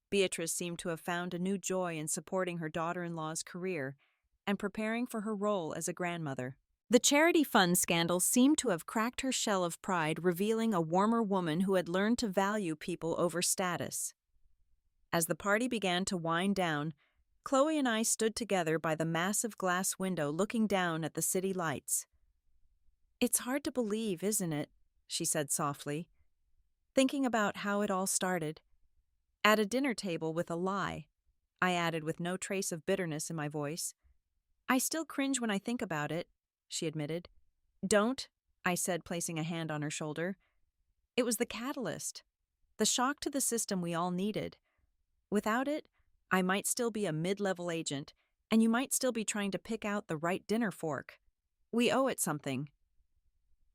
Beatrice seemed to have found a new joy in supporting her daughter-in-law's career and preparing for her role as a grandmother. The charity fund scandal seemed to have cracked her shell of pride, revealing a warmer woman who had learned to value people over status. As the party began to wind down, Chloe and I stood together by the massive glass window looking down at the city lights. "It's hard to believe, isn't it?" she said softly, thinking about how it all started. "At a dinner table with a lie," I added with no trace of bitterness in my voice. "I still cringe when I think about it," she admitted. "Don't," I said, placing a hand on her shoulder. "It was the catalyst, the shock to the system we all needed. Without it, I might still be a mid-level agent, and you might still be trying to pick out the right dinner fork. We owe it something."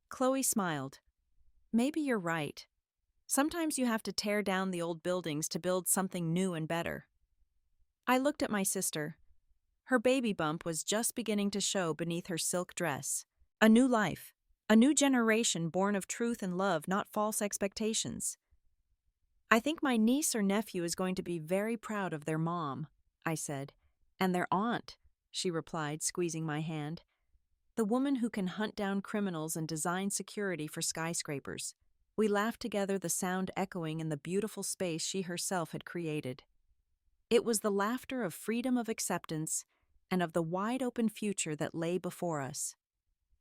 Chloe smiled. "Maybe you're right. Sometimes you have to tear down the old buildings to build something new and better." I looked at my sister. Her baby bump was just beginning to show beneath her silk dress. A new life, a new generation born of truth and love, not false expectations. "I think my niece or nephew is going to be very proud of their mom," I said. "And their aunt," she replied, squeezing my hand. "The woman who can hunt down criminals and design security for skyscrapers." We laughed together, the sound echoing in the beautiful space she herself had created. It was the laughter of freedom, of acceptance, and of the wide-open future that lay before us.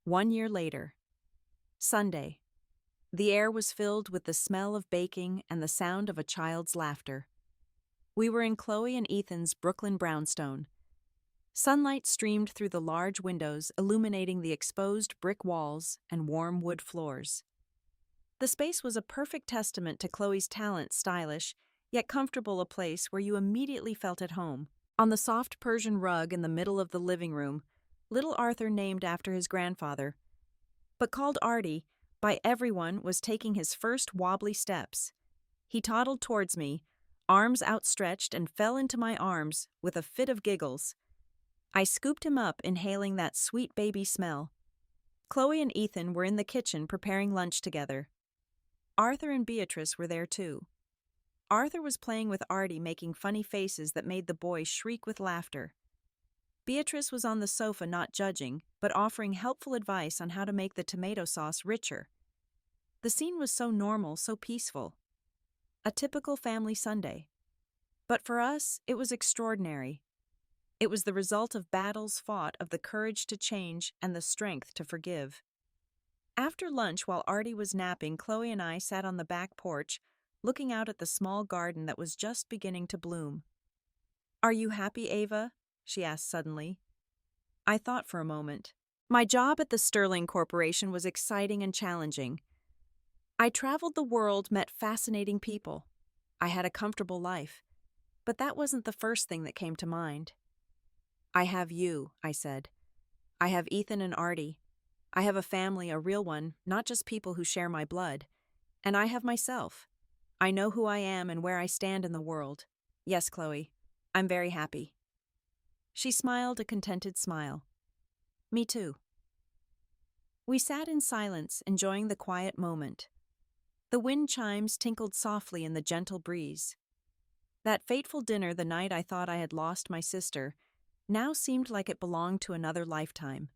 1 year later. Sunday. The air was filled with the smell of baking and the sound of a child's laughter. We were in Chloe and Ethan's Brooklyn brownstone. Sunlight streamed through the large windows, illuminating the exposed brick walls and warm wood floors. The space was a perfect testament to Chloe's talent, stylish, yet comfortable, a place where you immediately felt at home. On the soft Persian rug in the middle of the living room, little Arthur, named after his grandfather, but called Artie by everyone, was taking his first wobbly steps. He toddled towards me, arms outstretched, and fell into my arms with a fit of giggles. I scooped him up, inhaling that sweet baby smell. Chloe and Ethan were in the kitchen preparing lunch together. Arthur and Beatrice were there too. Arthur was playing with Artie, making funny faces that made the boy shriek with laughter. Beatrice was on the sofa, not judging, but offering helpful advice on how to make the tomato sauce richer. The scene was so normal, so peaceful. A typical family Sunday. But for us, it was extraordinary. It was the result of battles fought, of the courage to change and the strength to forgive. After lunch, while Artie was napping, Chloe and I sat on the back porch, looking out at the small garden that was just beginning to bloom. "Are you happy, Ava?" she asked suddenly. I thought for a moment. My job at the Sterling Corporation was exciting and challenging. I traveled the world, met fascinating people. I had a comfortable life. But that wasn't the first thing that came to mind. I have you, I said. I have Ethan and Artie. I have a family, a real one, not just people who share my blood. And I have myself. I know who I am and where I stand in the world. Yes, Chloe, I'm very happy. She smiled a contented smile. Me too. We sat in silence, enjoying the quiet moment. The wind chimes tinkled softly in the gentle breeze. That fateful dinner the night I thought I had lost my sister now seemed like it belonged to another lifetime.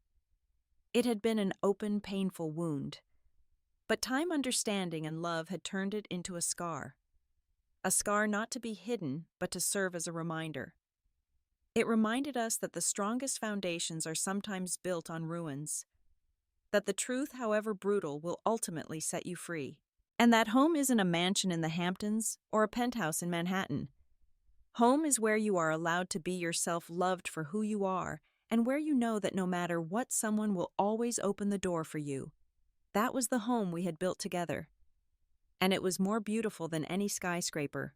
It had been an open, painful wound, but time, understanding, and love had turned it into a scar not to be hidden, but to serve as a reminder. It reminded us that the strongest foundations are sometimes built on ruins, that the truth, however brutal, will ultimately set you free, and that home isn't a mansion in the Hamptons or a penthouse in Manhattan. Home is where you are allowed to be yourself, loved for who you are, and where you know that no matter what, someone will always open the door for you. That was the home we had built together. And it was more beautiful than any skyscraper,